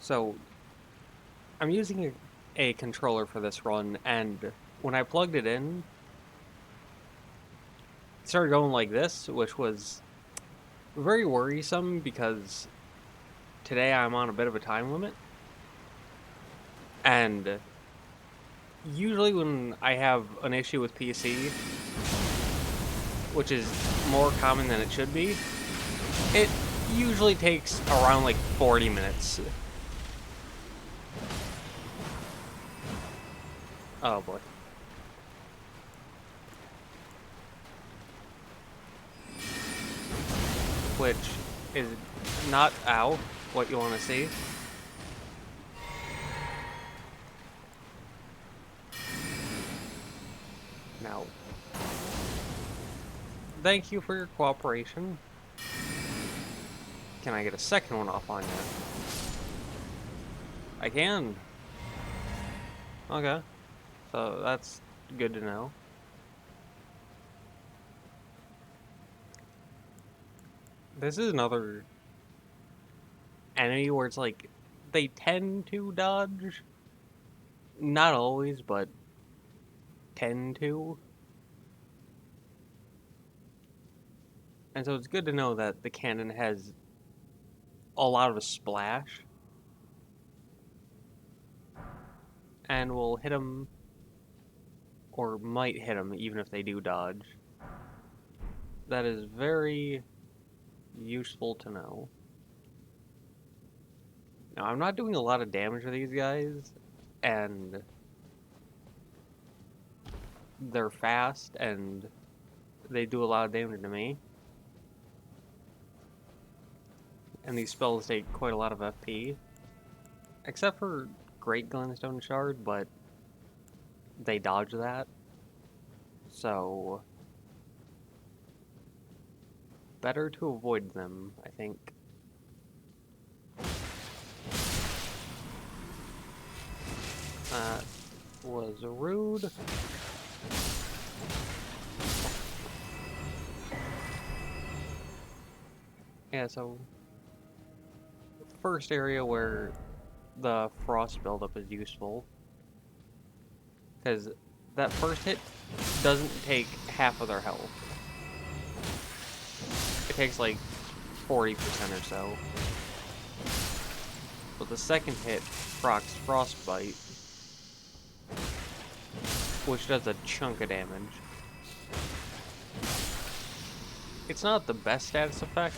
So, I'm using a controller for this run, and when I plugged it in, it started going like this, which was very worrisome because today I'm on a bit of a time limit. And usually when I have an issue with PC, which is more common than it should be, it usually takes around like 40 minutes. Oh boy. Which is not, ow, what you want to see. Now, thank you for your cooperation. Can I get a second one off on you? I can. Okay. So that's good to know. This is another enemy where it's like they tend to dodge. Not always, but tend to. And so it's good to know that the cannon has a lot of a splash. And will hit them, or might hit them, even if they do dodge. That is very useful to know. Now, I'm not doing a lot of damage to these guys, and they're fast, and they do a lot of damage to me. And these spells take quite a lot of FP. Except for Great Glenstone Shard, but they dodge that. So, better to avoid them, I think. That was rude. Yeah, so first area where the frost buildup is useful, because that first hit doesn't take half of their health. It takes like 40% or so. But the second hit procs frostbite, which does a chunk of damage. It's not the best status effect,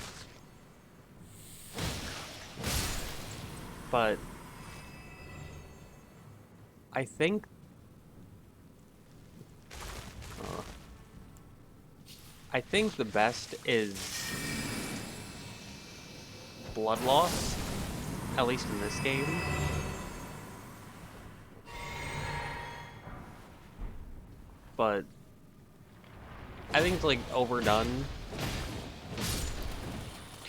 but I think uh, I think the best is blood loss, at least in this game. But I think it's like overdone.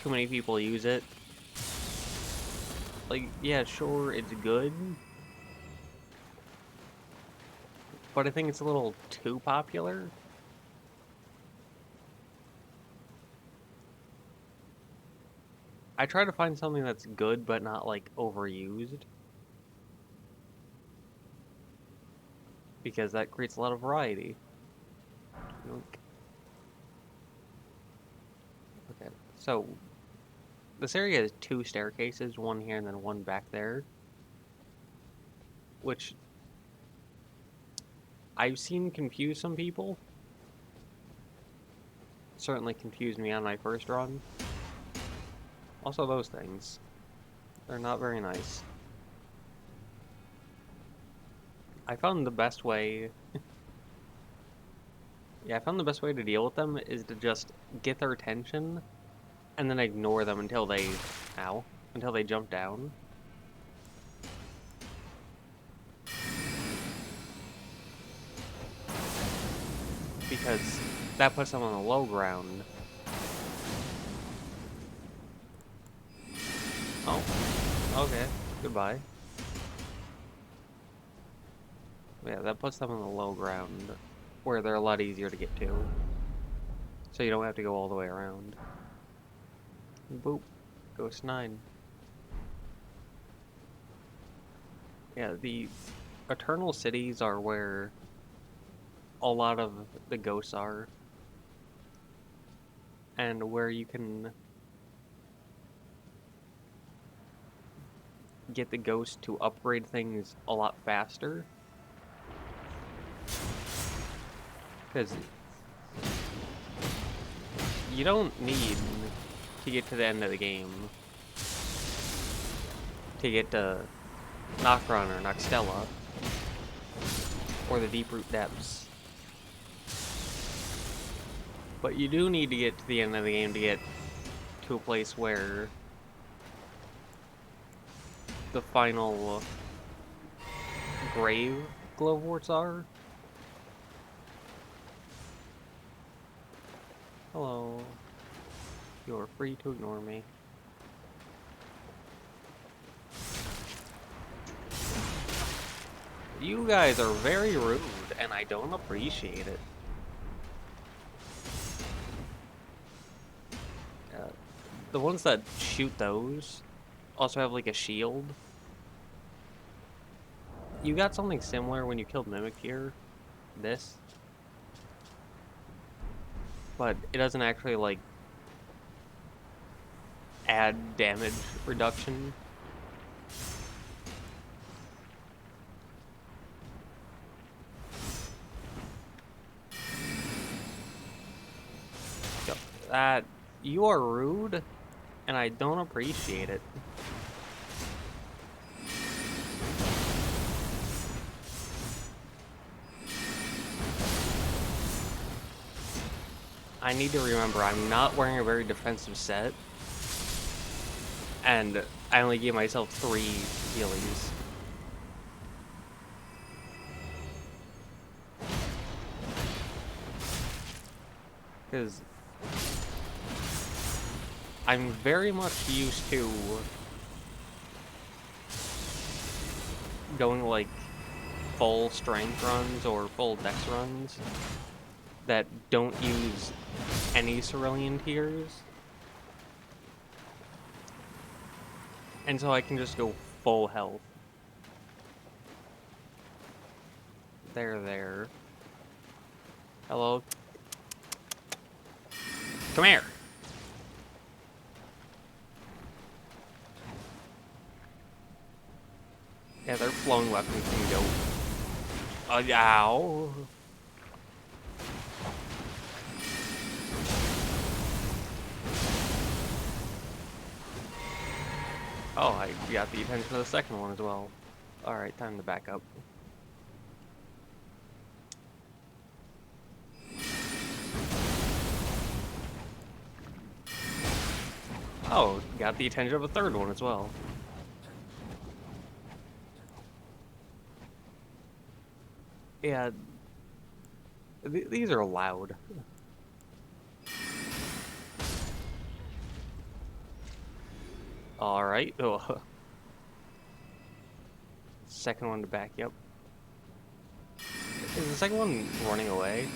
Too many people use it. Like, yeah, sure, it's good, but I think it's a little too popular. I try to find something that's good, but not, like, overused. Because that creates a lot of variety. Okay, so this area has two staircases, one here and then one back there. Which I've seen confuse some people. Certainly confused me on my first run. Also those things. They're not very nice. I found the best way... Yeah, I found the best way to deal with them is to just get their attention and then ignore them until they... Ow. Until they jump down. Because that puts them on the low ground. Oh. Okay. Goodbye. Yeah, that puts them on the low ground, where they're a lot easier to get to. So you don't have to go all the way around. Boop. Ghost 9. Yeah, the Eternal Cities are where a lot of the ghosts are, and where you can get the ghosts to upgrade things a lot faster. Because you don't need to get to the end of the game to get to Nokron or Nokstella or the Deep Root Depths. But you do need to get to the end of the game to get to a place where the final grave glowworts are. Hello. You're free to ignore me. You guys are very rude, and I don't appreciate it. The ones that shoot those also have like a shield. You got something similar when you killed Mimic here. This. But it doesn't actually like add damage reduction. That you are rude, and I don't appreciate it. I need to remember I'm not wearing a very defensive set, and I only gave myself 3 healies. Because I'm very much used to going like full strength runs or full dex runs that don't use any cerulean tears. And so I can just go full health. There. Hello. Come here. Yeah, their flowing weapons can go. Ow. Oh, I got the attention of the second one as well. Alright, time to back up. Oh, got the attention of a third one as well. Yeah, these are loud. Alright. Oh. Second one to back, yep. Is the second one running away?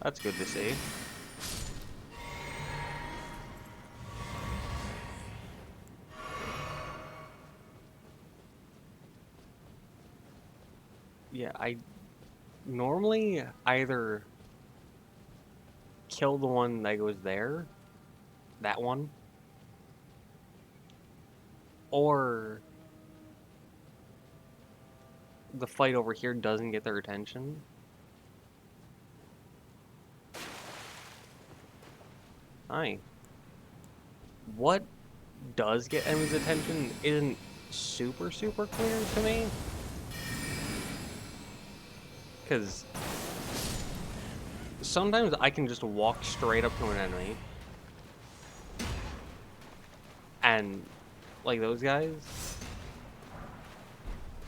That's good to see. Yeah, I normally either kill the one that goes there, that one, or the fight over here doesn't get their attention. Hi. What does get enemies' attention isn't super clear to me. Because sometimes I can just walk straight up to an enemy. And, like those guys,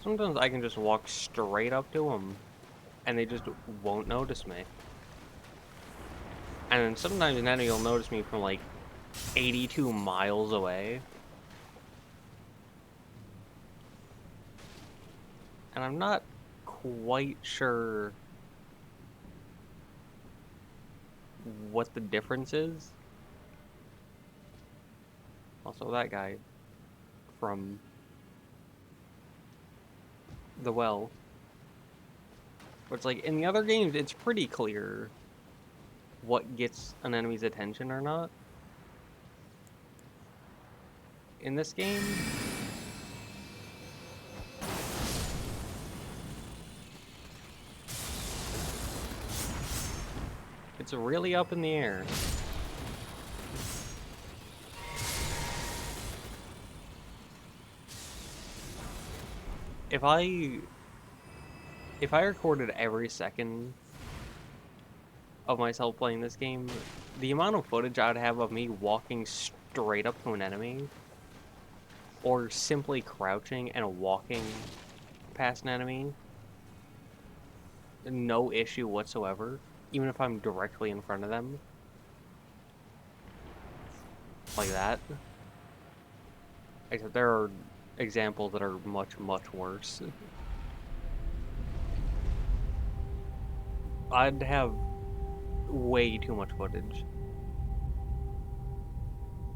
sometimes I can just walk straight up to them. And they just won't notice me. And then sometimes an enemy will notice me from like 82 miles away. And I'm not quite sure what the difference is. Also, that guy from the well. Which, like, in the other games, it's pretty clear what gets an enemy's attention or not. In this game, it's really up in the air. If I recorded every second of myself playing this game, the amount of footage I'd have of me walking straight up to an enemy, or simply crouching and walking past an enemy, no issue whatsoever, even if I'm directly in front of them, like that. Except there are examples that are much, much worse. I'd have way too much footage.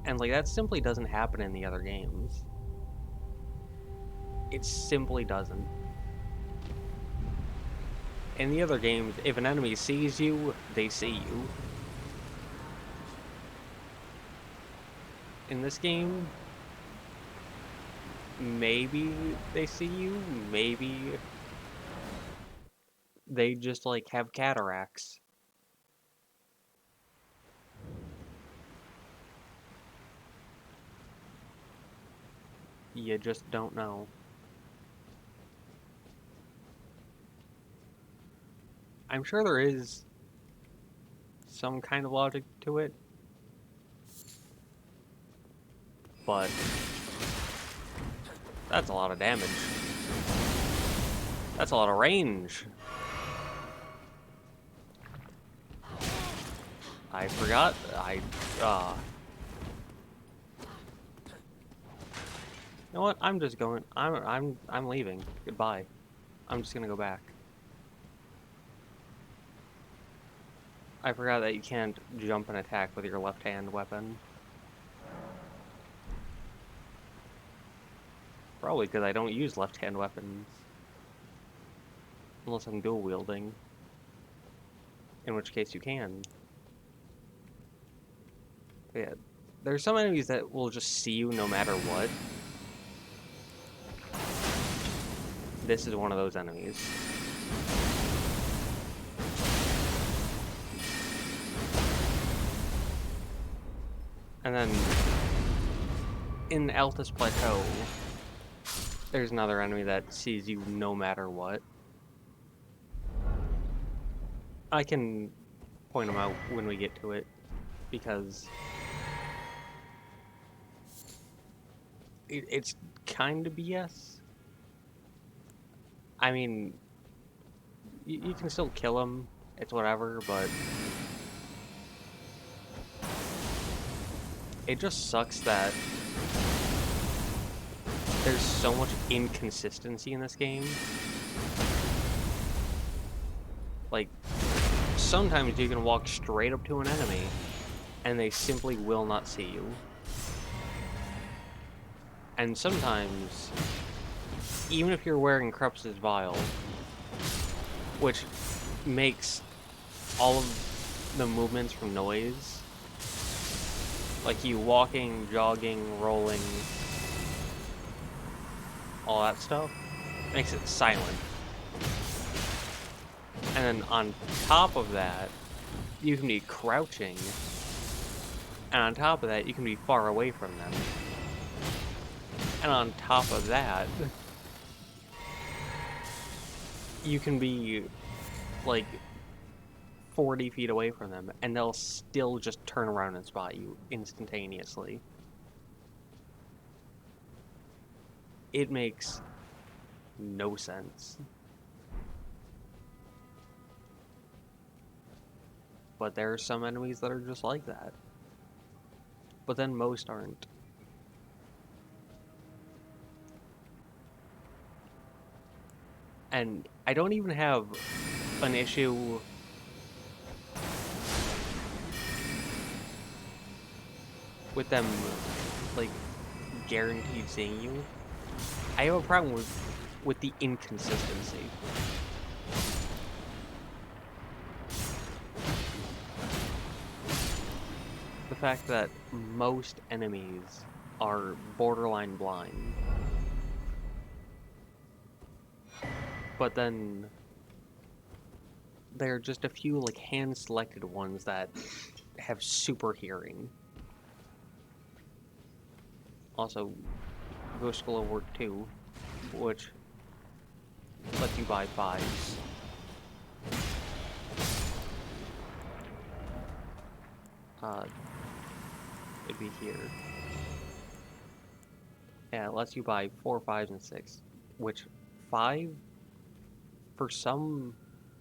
And, like, that simply doesn't happen in the other games. It simply doesn't. In the other games, if an enemy sees you, they see you. In this game, maybe they see you, maybe they just, like, have cataracts. You just don't know. I'm sure there is some kind of logic to it, but that's a lot of damage. That's a lot of range. I forgot. You know what? I'm just going. I'm leaving. Goodbye. I'm just gonna go back. I forgot that you can't jump and attack with your left-hand weapon. Probably because I don't use left-hand weapons. Unless I'm dual-wielding. In which case you can. But yeah. There's some enemies that will just see you no matter what. This is one of those enemies. And then in Altus Plateau, there's another enemy that sees you no matter what. I can point them out when we get to it, because it's kind of BS. I mean, you can still kill them, it's whatever, but it just sucks that there's so much inconsistency in this game. Like, sometimes you can walk straight up to an enemy, and they simply will not see you. And sometimes, even if you're wearing Krups's Vial, which makes all of the movements from noise, like you walking, jogging, rolling, all that stuff, makes it silent. And then on top of that, you can be crouching, and on top of that, you can be far away from them. And on top of that, you can be, like, 40 feet away from them, and they'll still just turn around and spot you instantaneously. It makes no sense. But there are some enemies that are just like that. But then most aren't. And I don't even have an issue with them like, guaranteed seeing you. I have a problem with the inconsistency. The fact that most enemies are borderline blind. But then there are just a few like hand-selected ones that have super hearing. Also, Ghost School of Work 2, which lets you buy 5s. It'd be here. Yeah, it lets you buy 4, 5s, and 6. Which 5, for some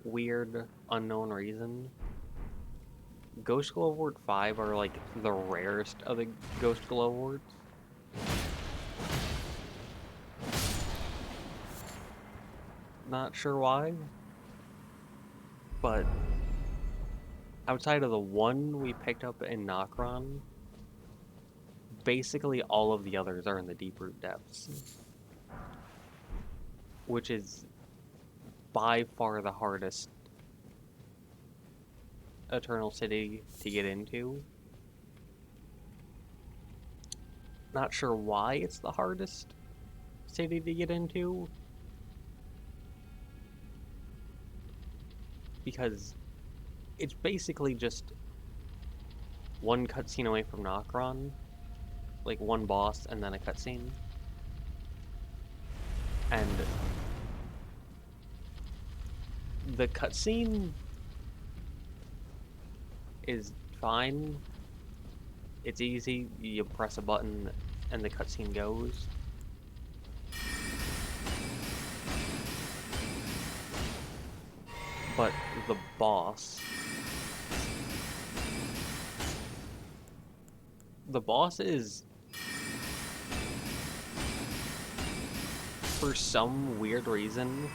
weird unknown reason, Ghost Glow Award 5 are like the rarest of the Ghost Glow Awards. Not sure why, but outside of the one we picked up in Nokron, basically all of the others are in the Deep Root Depths, which is by far the hardest Eternal City to get into. Not sure why it's the hardest city to get into, because it's basically just one cutscene away from Nokron, like one boss and then a cutscene. And the cutscene is fine. It's easy. You press a button and the cutscene goes. But the boss is, for some weird reason,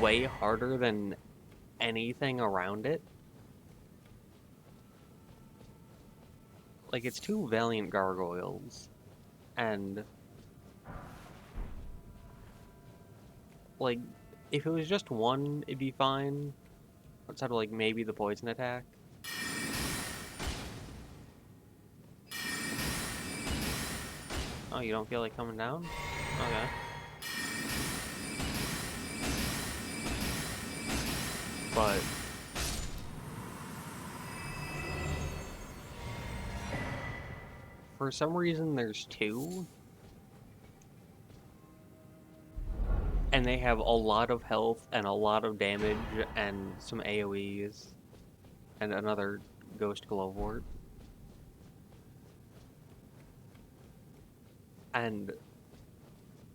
way harder than anything around it. Like, it's 2 Valiant Gargoyles, and like, if it was just one, it'd be fine, outside of like maybe the poison attack. Oh, you don't feel like coming down? Okay. But for some reason there's 2, and they have a lot of health and a lot of damage and some AoEs and another Ghost Glowwort. And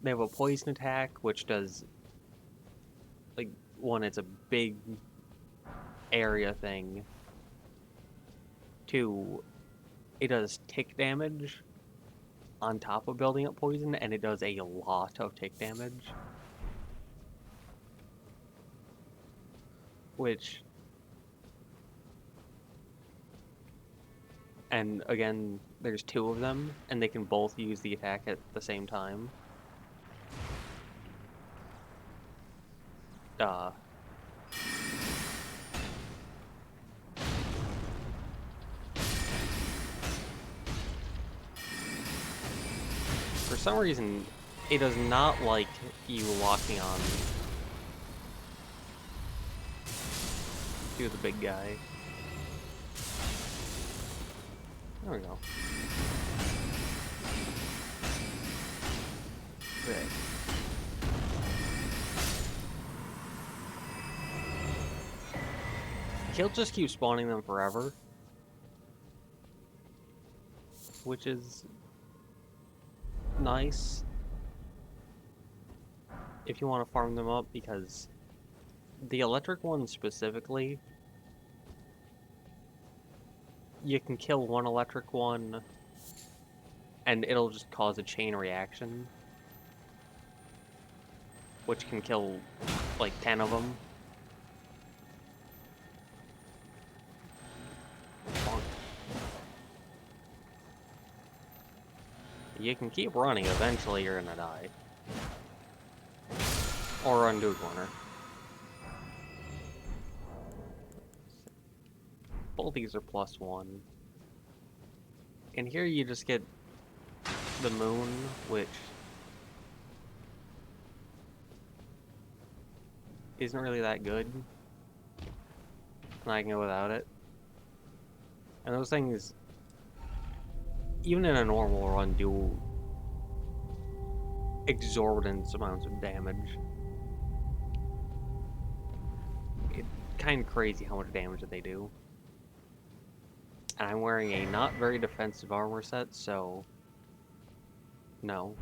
they have a poison attack, which does, like, 1, it's a big area thing. 2, it does tick damage on top of building up poison, and it does a lot of tick damage. Which, and again, there's 2 of them, and they can both use the attack at the same time. For some reason, it does not like you locking on to the big guy. There we go. Okay. He'll just keep spawning them forever, which is nice if you want to farm them up, because the electric ones specifically, you can kill one electric one and it'll just cause a chain reaction, which can kill like 10 of them. You can keep running, eventually you're gonna die. Or run to a corner. Both these are +1. And here you just get the moon, which isn't really that good. And I can go without it. And those things, even in a normal run, do exorbitant amounts of damage. It's kind of crazy how much damage that they do. And I'm wearing a not very defensive armor set, so no.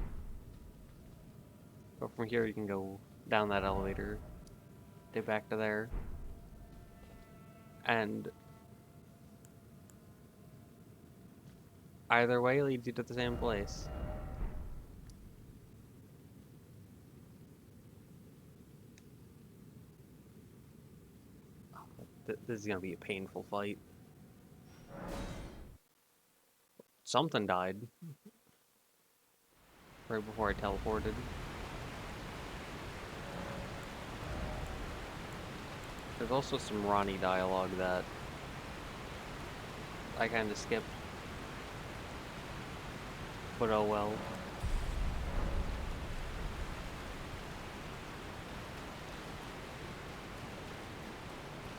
But from here you can go down that elevator, get back to there, and either way leads you to the same place. This is gonna be a painful fight. Something died right before I teleported. There's also some Ronnie dialogue that I kind of skipped. But oh well.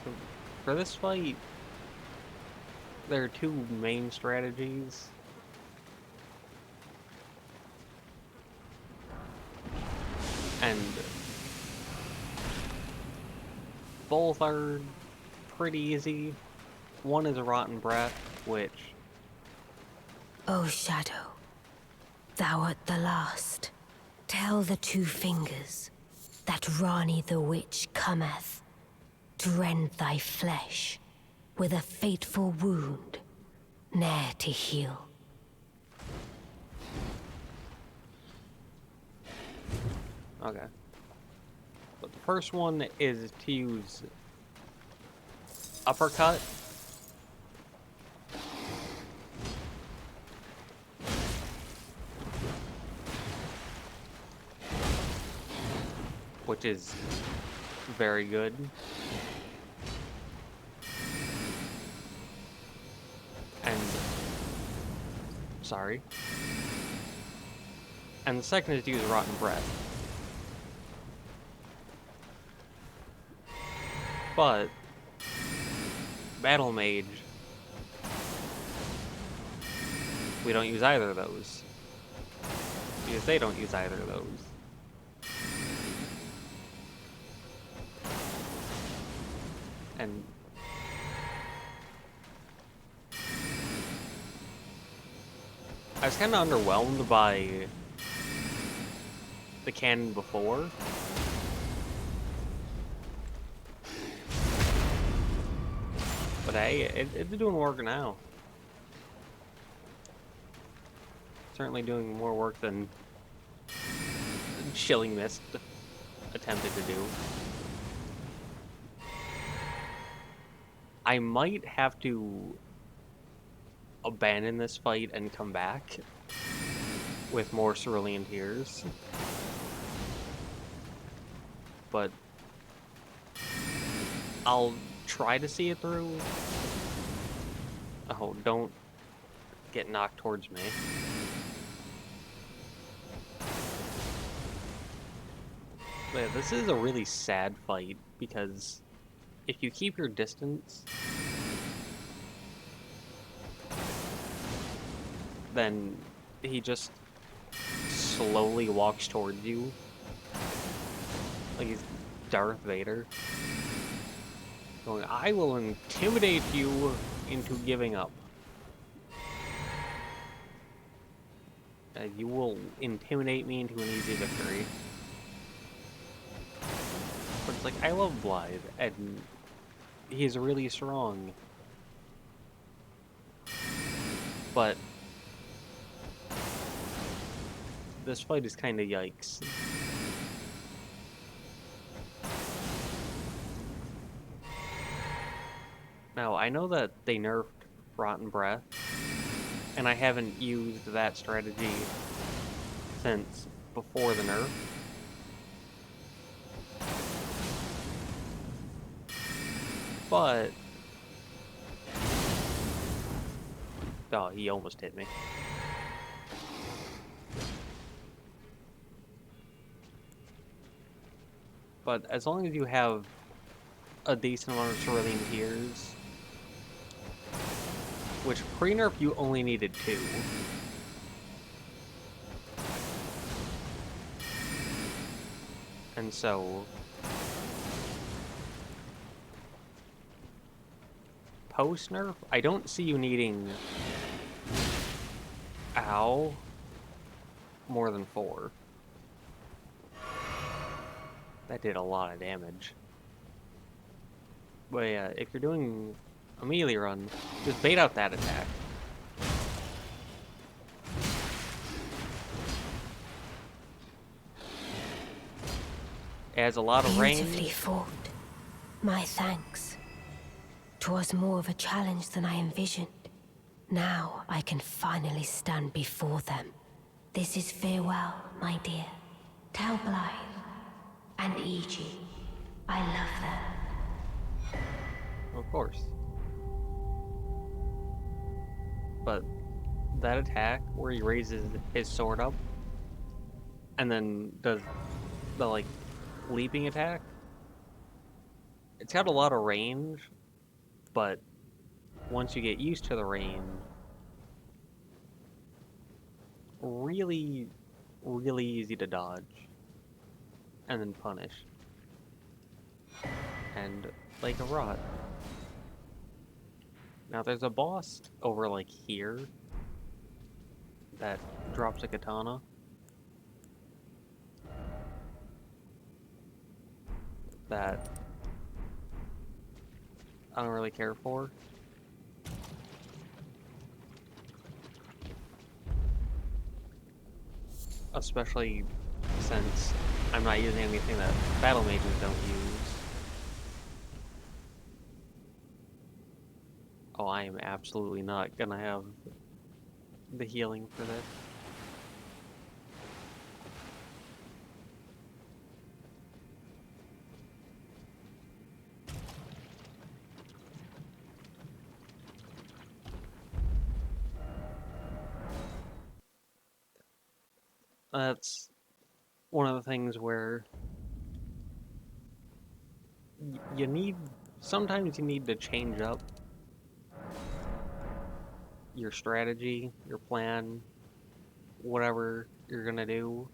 So for this fight, there are two main strategies. And both are pretty easy. One is a Rotten Breath, which... O Shadow, thou art the last. Tell the two fingers that Rani the Witch cometh to rend thy flesh with a fateful wound, ne'er to heal. Okay. But the first one is to use Uppercut. Which is very good. And... sorry. And the second is to use Rotten Breath. But Battlemage, we don't use either of those. Because they don't use either of those. And I was kind of underwhelmed by the cannon before. But hey, it's doing work now. Certainly doing more work than Chilling Mist attempted to do. I might have to abandon this fight and come back with more Cerulean Tears. But I'll try to see it through. Oh, don't get knocked towards me. But yeah, this is a really sad fight because if you keep your distance, then he just slowly walks towards you like he's Darth Vader. Going, I will intimidate you into giving up. You will intimidate me into an easy victory. But it's like, I love Blythe, and he's really strong. But this fight is kind of yikes. Now, I know that they nerfed Rotten Breath, and I haven't used that strategy since before the nerf. But... oh, he almost hit me. But as long as you have a decent amount of cerulean tears, which pre-nerf you only needed 2. And so post-nerf, I don't see you needing ow more than 4. That did a lot of damage. But yeah, if you're doing a melee run, just bait out that attack. It has a lot of Beautifully range. fought. My thanks. 'Twas more of a challenge than I envisioned. Now I can finally stand before them. This is farewell, my dear. Tell Blythe and E.G. I love them. Of course. But that attack where he raises his sword up and then does the like leaping attack, it's got a lot of range, but once you get used to the range, really, really easy to dodge and then punish. And like a rot. Now there's a boss over like here that drops a katana. That I don't really care for. Especially since I'm not using anything that Battlemages don't use. Oh, I am absolutely not gonna have the healing for this. That's one of the things where you need, sometimes you need to change up your strategy, your plan, whatever you're gonna do,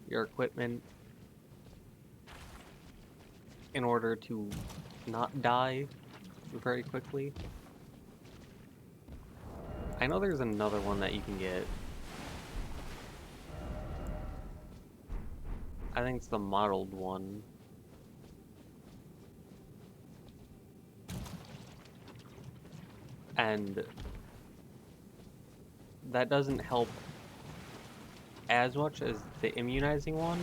your equipment, in order to not die very quickly. I know there's another one that you can get. I think it's the modeled one. And that doesn't help as much as the immunizing one,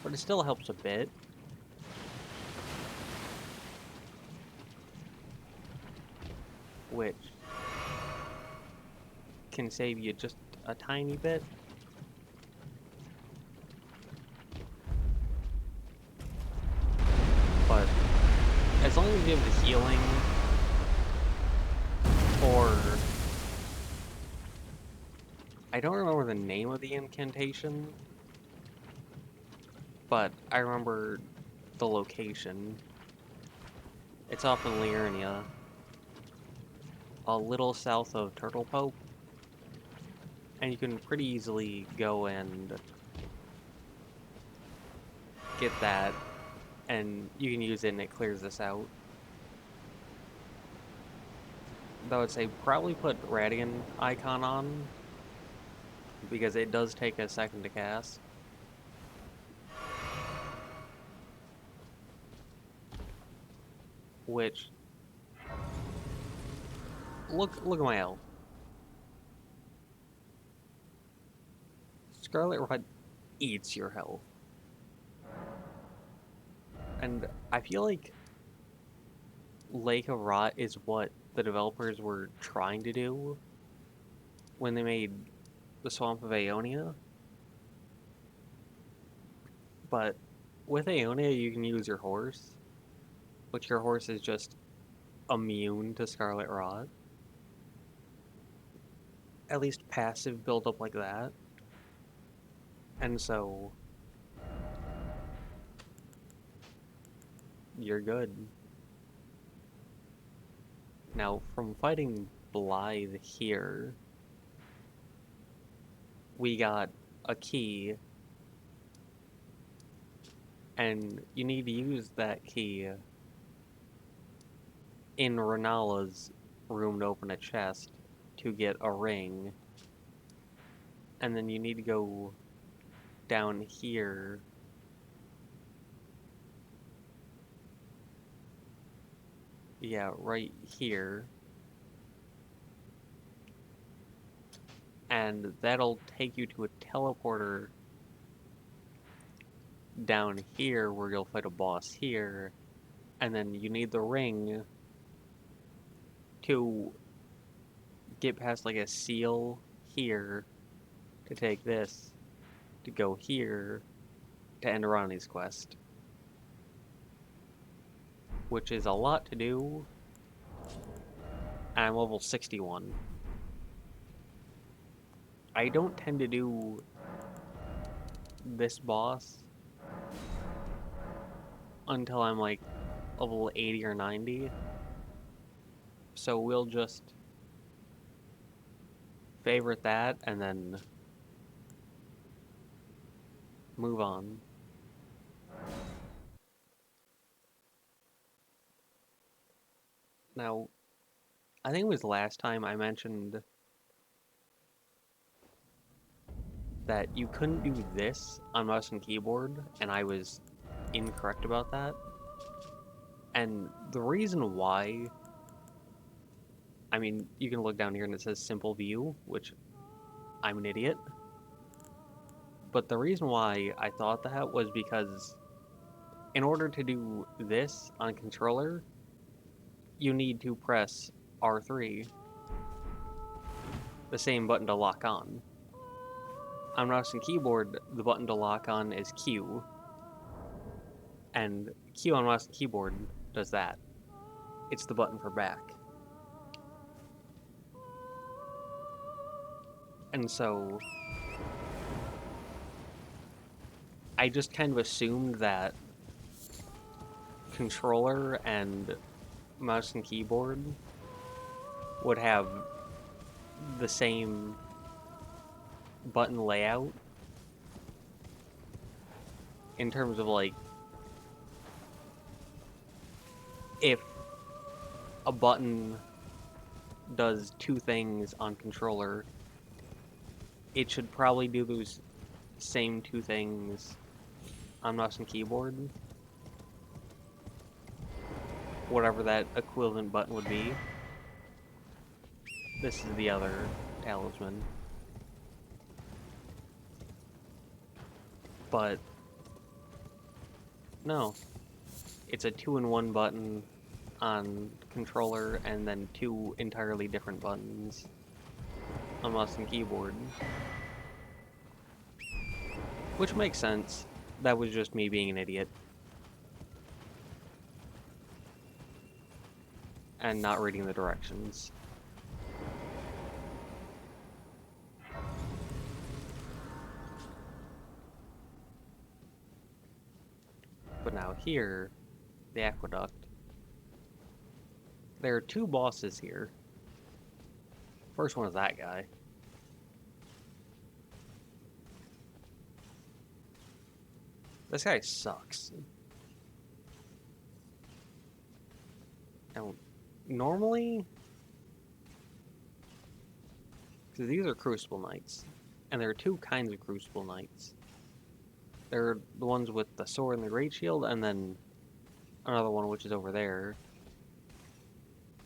but it still helps a bit. Which can save you just a tiny bit. But as long as you have the healing, or I don't remember the name of the incantation, but I remember the location. It's off in Liurnia, a little south of Turtle Pope, and you can pretty easily go and get that, and you can use it and it clears this out. Though I'd say probably put Radiant icon on, because it does take a second to cast. Which, look at my health. Scarlet Rot eats your health. And I feel like Lake of Rot is what the developers were trying to do when they made the Swamp of Aeonia. But with Aeonia, you can use your horse, which your horse is just immune to Scarlet Rot. At least passive build up like that. And so you're good. Now, from fighting Blythe here, we got a key, and you need to use that key in Renala's room to open a chest to get a ring. And then you need to go down here. Yeah, right here. And that'll take you to a teleporter down here where you'll fight a boss here. And then you need the ring to get past like a seal here to take this to go here to end Ronnie's quest. Which is a lot to do. I'm level 61. I don't tend to do this boss until I'm like level 80 or 90. So we'll just favorite that and then move on. Now, I think it was last time I mentioned that you couldn't do this on mouse and keyboard, and I was incorrect about that. And the reason why, I mean, you can look down here and it says simple view, which I'm an idiot. But the reason why I thought that was because in order to do this on controller, you need to press R3, the same button to lock on. On mouse and keyboard, the button to lock on is Q, and Q on mouse and keyboard does that. It's the button for back. And so I just kind of assumed that controller and mouse and keyboard would have the same button layout in terms of like if a button does two things on controller, it should probably do those same two things on mouse and keyboard. Whatever that equivalent button would be. This is the other talisman. But no. It's a 2-in-1 button on controller and then two entirely different buttons on mouse and keyboard. Which makes sense. That was just me being an idiot. And not reading the directions. But now here, the aqueduct, there are two bosses here. First one is that guy. This guy sucks. Now, normally, because these are Crucible Knights, and there are two kinds of Crucible Knights. There are the ones with the sword and the great shield, and then another one, which is over there,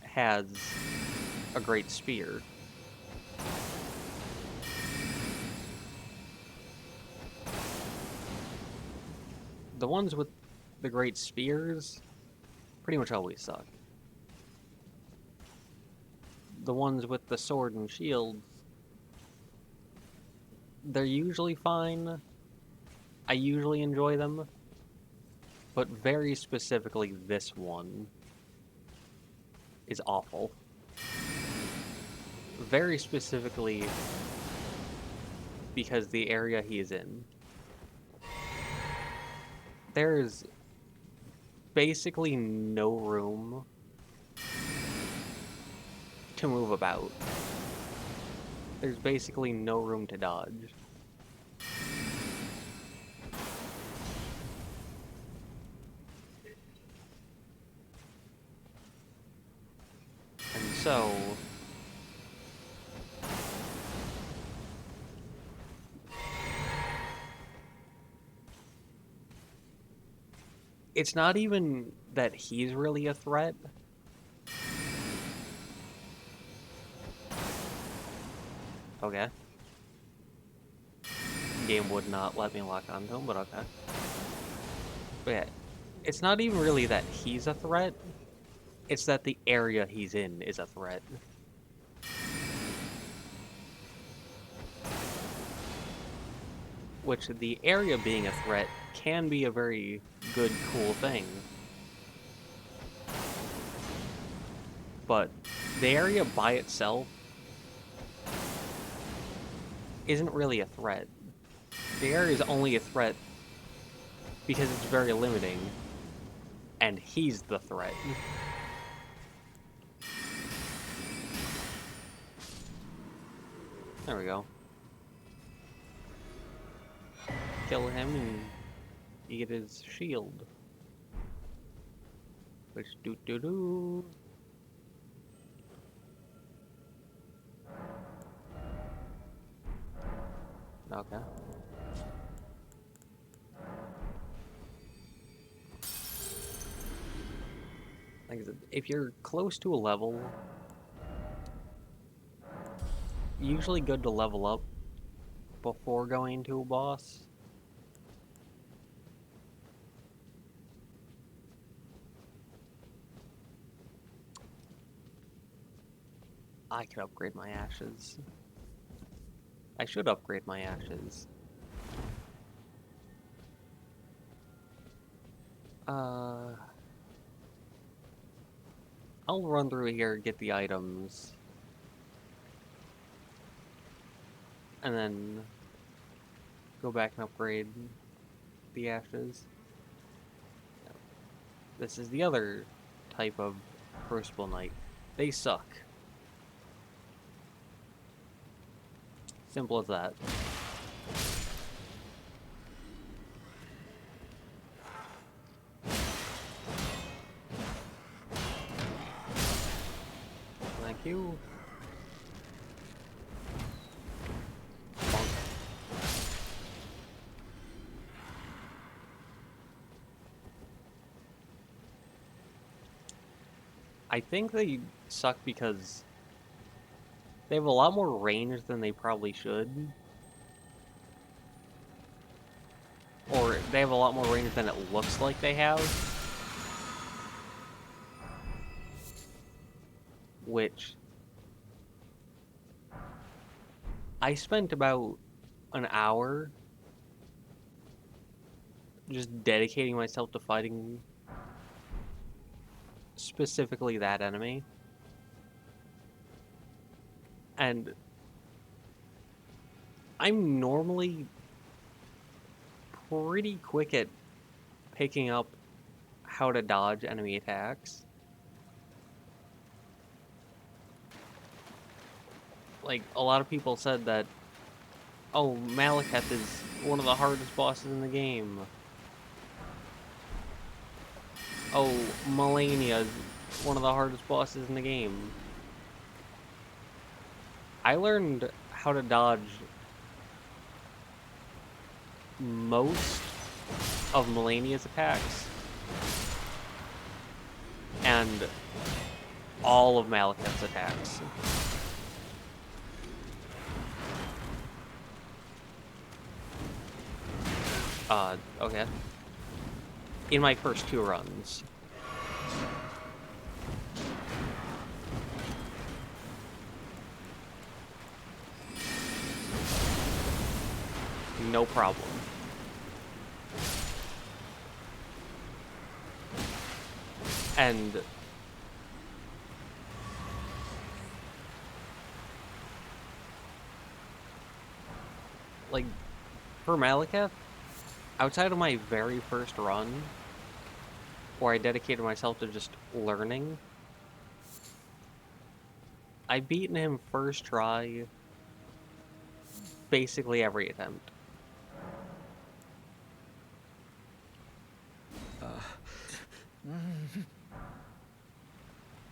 has a great spear. The ones with the great spears pretty much always suck. the ones with the sword and shields, they're usually fine. I usually enjoy them. But very specifically, this one is awful. Very specifically because the area he's in. There's basically no room to move about. There's basically no room to dodge. And so it's not even that he's really a threat. Okay. Game would not let me lock onto him, but okay. But yeah, it's not even really that he's a threat. It's that the area he's in is a threat. Which, the area being a threat can be a very good, cool thing. But the area by itself isn't really a threat. The area is only a threat because it's very limiting, and he's the threat. There we go. Kill him and you get his shield. Which do. Okay. Like I said, if you're close to a level, usually good to level up before going to a boss. I could upgrade my ashes. I should upgrade my ashes. I'll run through here, get the items, and then go back and upgrade the ashes. This is the other type of Crucible Knight. They suck. Simple as that. Thank you. Bonk. I think they suck because they have a lot more range than they probably should. Or they have a lot more range than it looks like they have. Which I spent about an hour just dedicating myself to fighting specifically that enemy. And I'm normally pretty quick at picking up how to dodge enemy attacks. Like, a lot of people said that, oh, Malekith is one of the hardest bosses in the game. Oh, Malenia is one of the hardest bosses in the game. I learned how to dodge most of Malenia's attacks and all of Malekith's attacks. Okay. In my first 2 runs. no problem. And like for Malekith, outside of my very first run, where I dedicated myself to just learning, I've beaten him first try basically every attempt.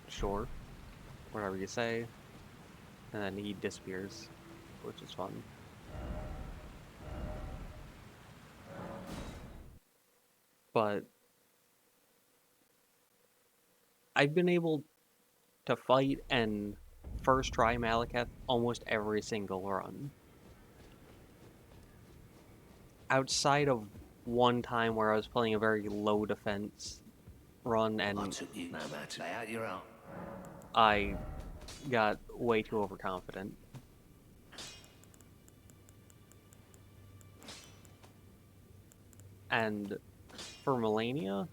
Sure, whatever you say. And then he disappears, which is fun. But I've been able to fight and first try Malekith almost every single run. Outside of one time where I was playing a very low defense run and I got way too overconfident. And for Melania,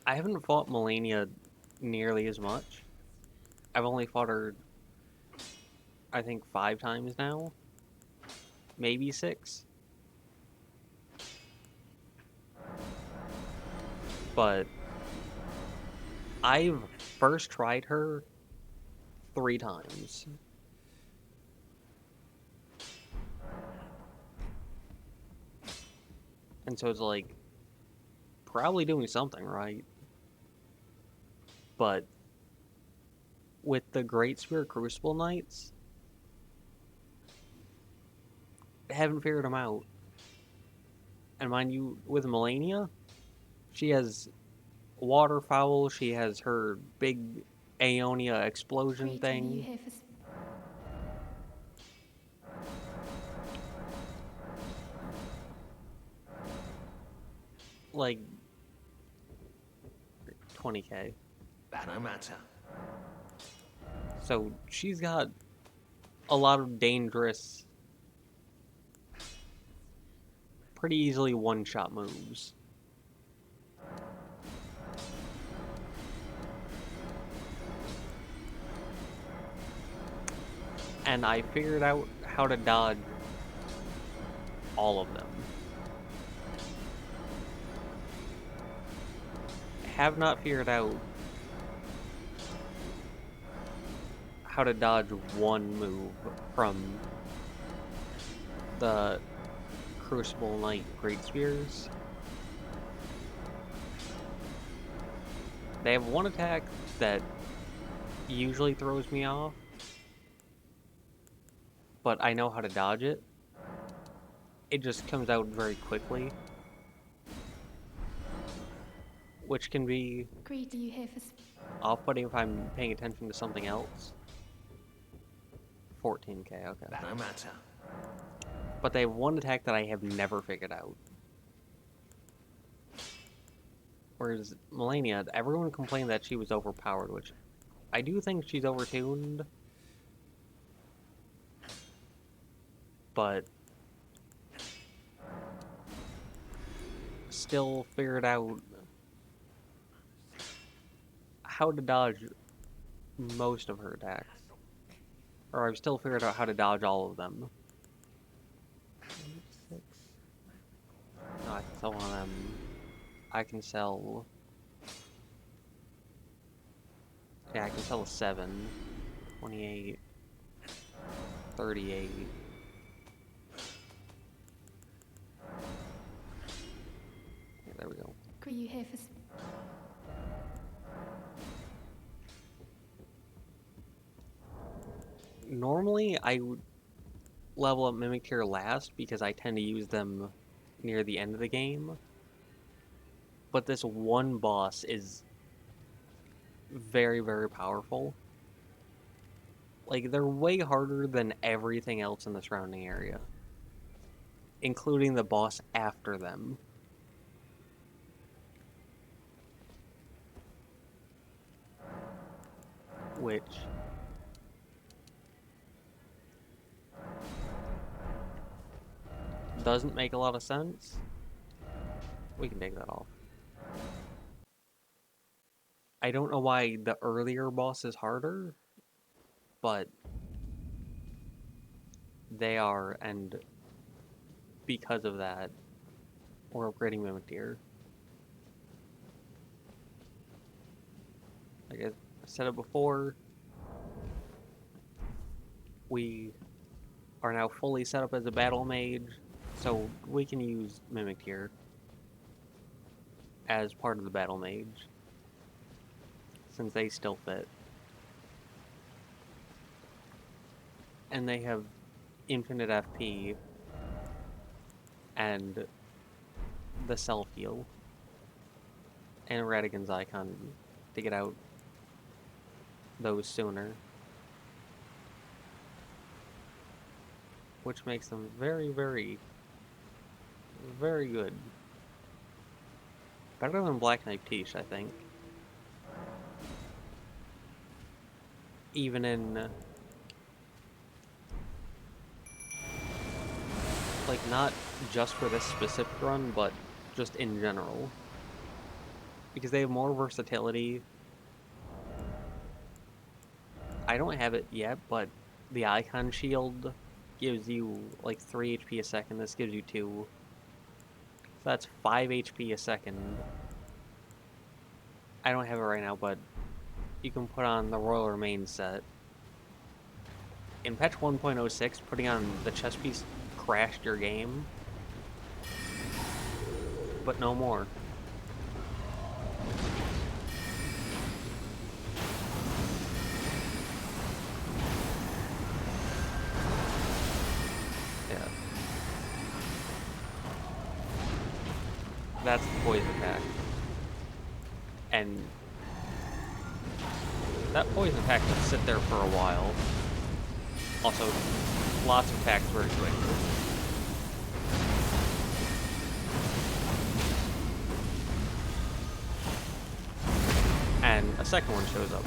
I haven't fought Melania nearly as much. I've only fought her, I think, 5 times now. Maybe 6. But I've first tried her 3 times. And so it's like, probably doing something right. But with the Great Spear Crucible Knights, I haven't figured them out. And mind you, with Melania, she has waterfowl, she has her big Aeonia explosion thing. Like 20k. So she's got a lot of dangerous, pretty easily one-shot moves. And I figured out how to dodge all of them. Have not figured out how to dodge one move from the Crucible Knight Great Spears. They have one attack that usually throws me off, but I know how to dodge it. It just comes out very quickly, which can be off-putting if I'm paying attention to something else. 14k, okay. But they have one attack that I have never figured out. Whereas Melania, everyone complained that she was overpowered, which I do think she's overtuned. But still figured out how to dodge most of her attacks. Or I've still figured out how to dodge all of them. 6. No, I can sell one of them. I can sell... Yeah, I can sell a 7. 28. 38. Yeah, there we go. Normally, I would level up Mimic Tier last because I tend to use them near the end of the game. But this one boss is very, very powerful. Like, they're way harder than everything else in the surrounding area, including the boss after them. Which doesn't make a lot of sense. We can take that off. I don't know why the earlier boss is harder, but they are, and because of that, we're upgrading Mimic Deer. Like I said it before, we are now fully set up as a battle mage, so we can use Mimic Deer as part of the battle mage, since they still fit. And they have infinite FP and the self heal and Radigan's icon to get out those sooner, which makes them very, very, very good. Better than Black Knight Tish, I think. Even in, like, not just for this specific run, but just in general. Because they have more versatility. I don't have it yet, but the icon shield gives you like 3 HP a second. This gives you 2. So that's 5 HP a second. I don't have it right now, but you can put on the Royal Remain set. In patch 1.06, putting on the chest piece crashed your game. But no more. Yeah. That's the poison pack. And that poison pack can sit there for a while. Also, lots of packs very quick. And a second one shows up.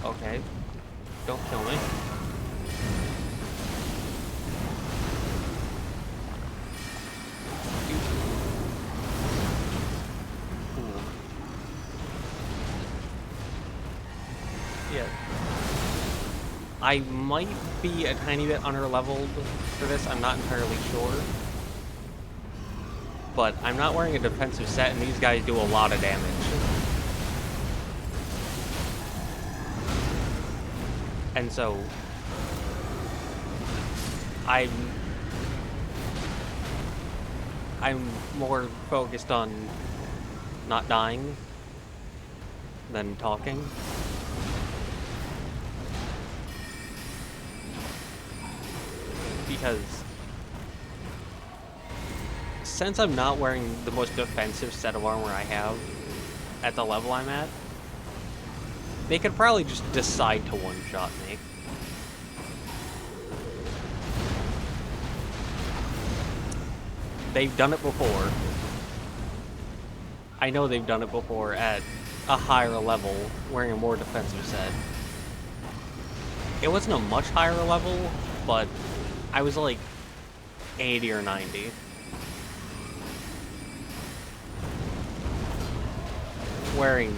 Okay. Don't kill me. Yeah. I might be a tiny bit under-leveled for this, I'm not entirely sure. But I'm not wearing a defensive set, and these guys do a lot of damage. And so, I'm more focused on not dying than talking. Because since I'm not wearing the most defensive set of armor I have at the level I'm at, they could probably just decide to one-shot me. They've done it before. I know they've done it before at a higher level, wearing a more defensive set. It wasn't a much higher level, but I was like 80 or 90. Wearing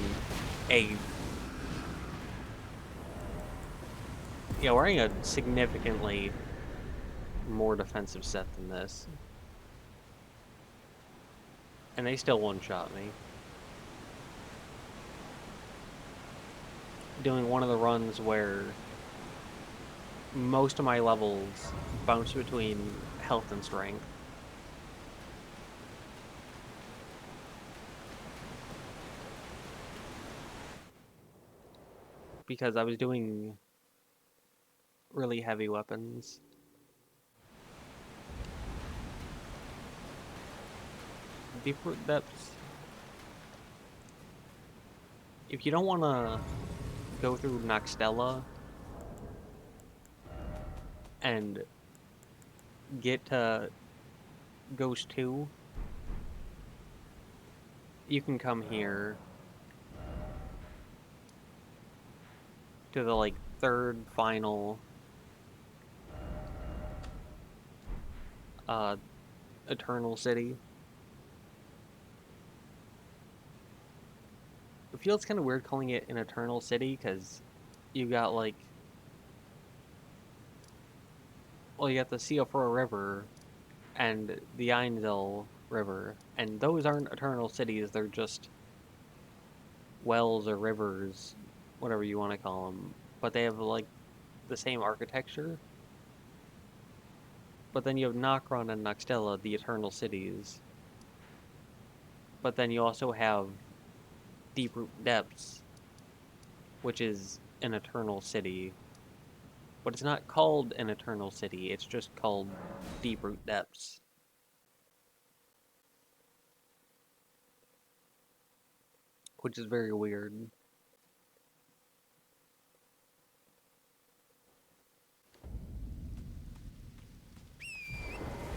a significantly more defensive set than this. And they still one-shot me. Doing one of the runs where most of my levels bounce between health and strength. Because I was doing really heavy weapons. Deeper depths. If you don't want to go through Nokstella and get to Ghost 2, you can come here to the, like, third final Eternal City. It feels kind of weird calling it an Eternal City, because you got, like... Well, you got the Seafora River and the Ainzel River, and those aren't Eternal Cities, they're just wells or rivers, whatever you want to call them. But they have, like, the same architecture. But then you have Nokron and Nokstella, the Eternal Cities. But then you also have Deeproot Depths, which is an Eternal City. But it's not called an Eternal City, it's just called Deeproot Depths. Which is very weird.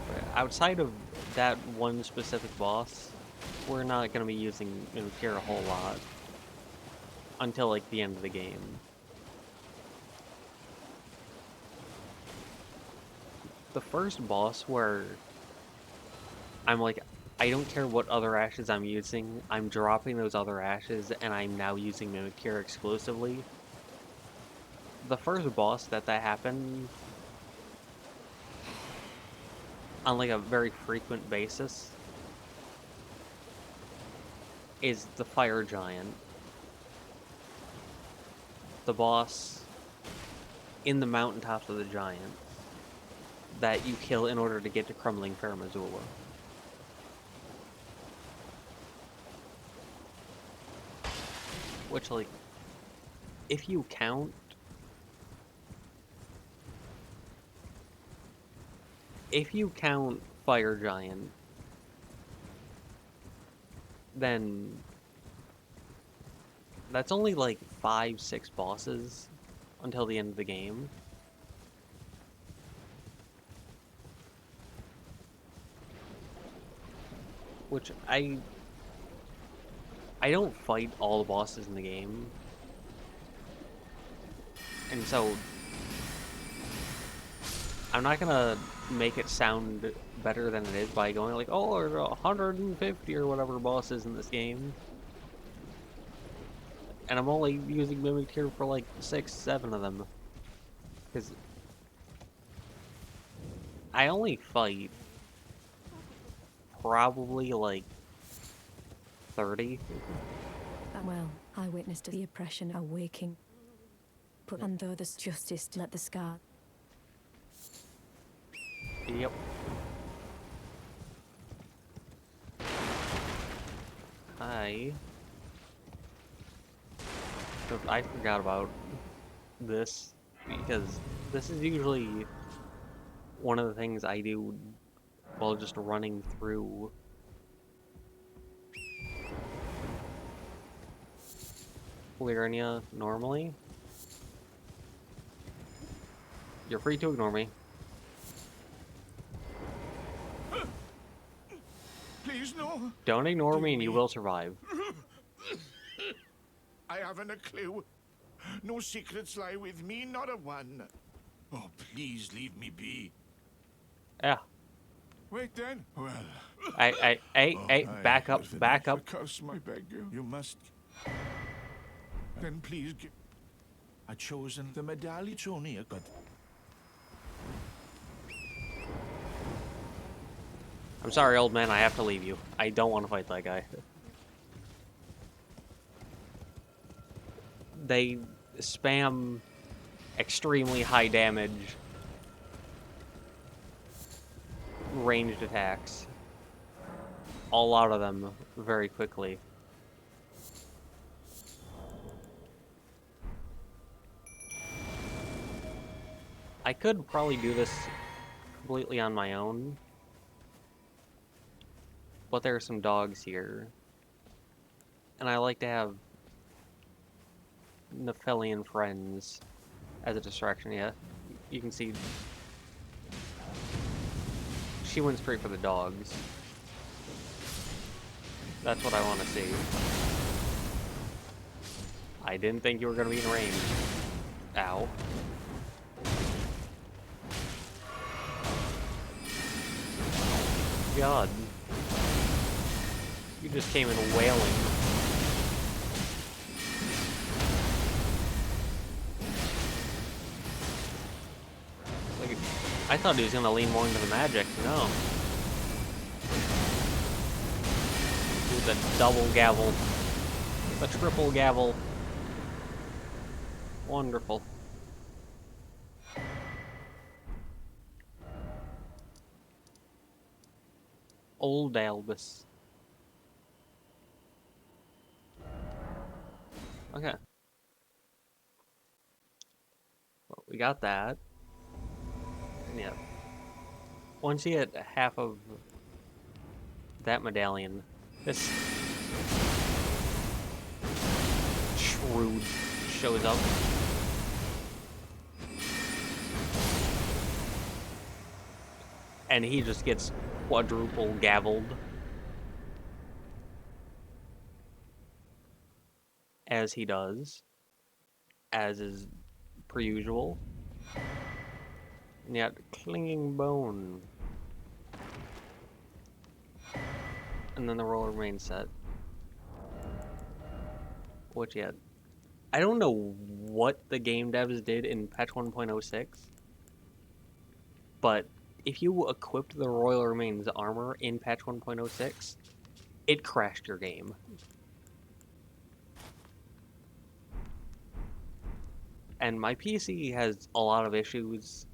But outside of that one specific boss, we're not going to be using Mimikir a whole lot until, like, the end of the game. The first boss where I'm like, I don't care what other ashes I'm using, I'm dropping those other ashes and I'm now using Mimikir exclusively. The first boss that happened on, like, a very frequent basis is the Fire Giant. The boss in the mountaintops of the Giant that you kill in order to get to Crumbling Fair Missoula. Which, like, if you count... If you count Fire Giant, then that's only like 5-6 bosses until the end of the game. Which I don't fight all the bosses in the game. And so I'm not gonna make it sound better than it is by going like, oh, there's 150 or whatever bosses in this game. And I'm only using Mimikir for like 6-7 of them. Because I only fight probably like 30. Well, I witnessed the oppression awaking. But under the justice, let the scar. Yep. I forgot about this, because this is usually one of the things I do while just running through Liurnia normally. You're free to ignore me. Please, no. Don't ignore me and you will survive. I haven't a clue. No secrets lie with me, not a one. Oh, please leave me be. Yeah. Wait then. Well. Hey, back up, back up. Curse, I beg you. You must. Then please give. I chosen the medallion, only a good. I'm sorry, old man, I have to leave you. I don't want to fight that guy. They spam extremely high damage ranged attacks. A lot of them very quickly. I could probably do this completely on my own, but there are some dogs here, and I like to have Nephilian friends as a distraction. Yeah, you can see she went straight for the dogs. That's what I want to see. I didn't think you were going to be in range. Ow. God. You just came in wailing. Like, I thought he was gonna lean more into the magic. No. Ooh, the double gavel. The triple gavel. Wonderful. Old Albus. Okay. Well, we got that. And yeah. Once you get half of that medallion, this shrewd shows up. And he just gets quadruple gavelled. As he does. As is per usual. And yet, clinging bone. And then the roller remains set. Which yet, I don't know what the game devs did in patch 1.06, but if you equipped the Royal Remains armor in patch 1.06, it crashed your game. And my PC has a lot of issues,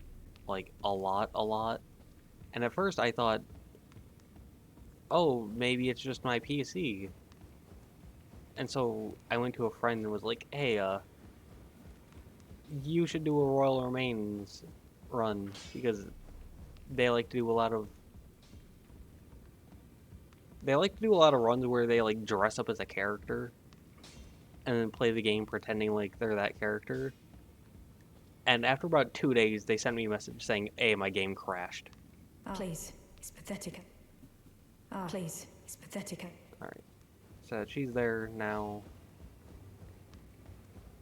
like a lot. And at first I thought, oh, maybe it's just my PC. And so I went to a friend and was like, hey, you should do a Royal Remains run, because they like to do a lot of runs where they like dress up as a character and then play the game pretending like they're that character. And after about 2 days, they sent me a message saying, hey, my game crashed. Please, it's pathetic. Please, it's pathetic. Alright. So she's there now,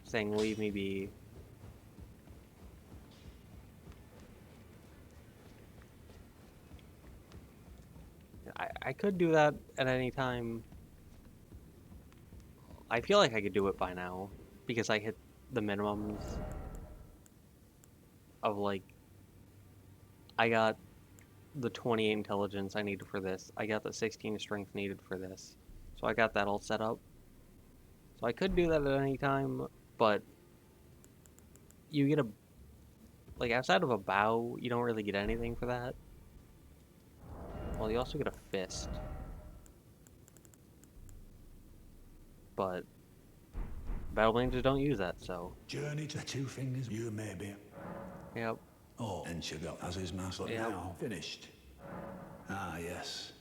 saying, leave me be. I could do that at any time. I feel like I could do it by now, because I hit the minimums of, like, I got the 28 intelligence I needed for this. I got the 16 strength needed for this. So I got that all set up. So I could do that at any time, but you get a... Like, outside of a bow, you don't really get anything for that. Well, you also get a fist. But Battlemages don't use that, so... Journey to the Two Fingers, you may be. Yep. Oh, and she got as his master now. Finished. Ah, yes.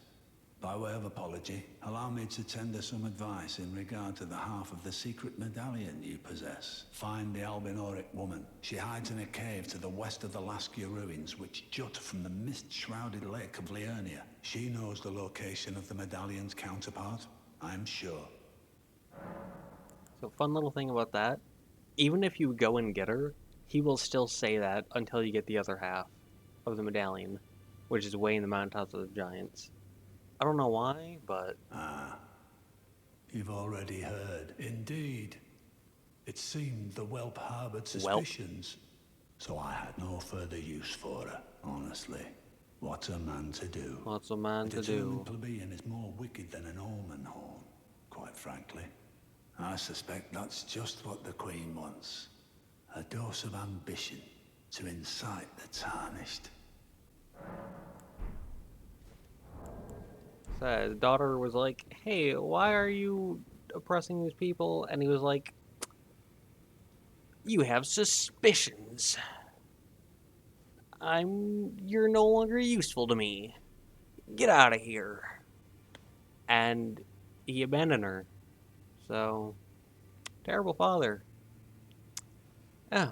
By way of apology, allow me to tender some advice in regard to the half of the secret medallion you possess. Find the Albinoric woman. She hides in a cave to the west of the Laskia ruins, which jut from the mist-shrouded lake of Liurnia. She knows the location of the medallion's counterpart, I'm sure. So fun little thing about that, even if you go and get her, he will still say that until you get the other half of the medallion, which is way in the mountaintops of the giants. I don't know why, but... Ah, you've already heard. Indeed. It seemed the whelp harbored suspicions, so I had no further use for her, honestly. What's a man to do? What's a man to do? A determined plebeian is more wicked than an omen horn, quite frankly. I suspect that's just what the Queen wants. A dose of ambition to incite the tarnished. So his daughter was like, hey, why are you oppressing these people? And he was like, you have suspicions. You're no longer useful to me. Get out of here. And he abandoned her. So, terrible father. Yeah.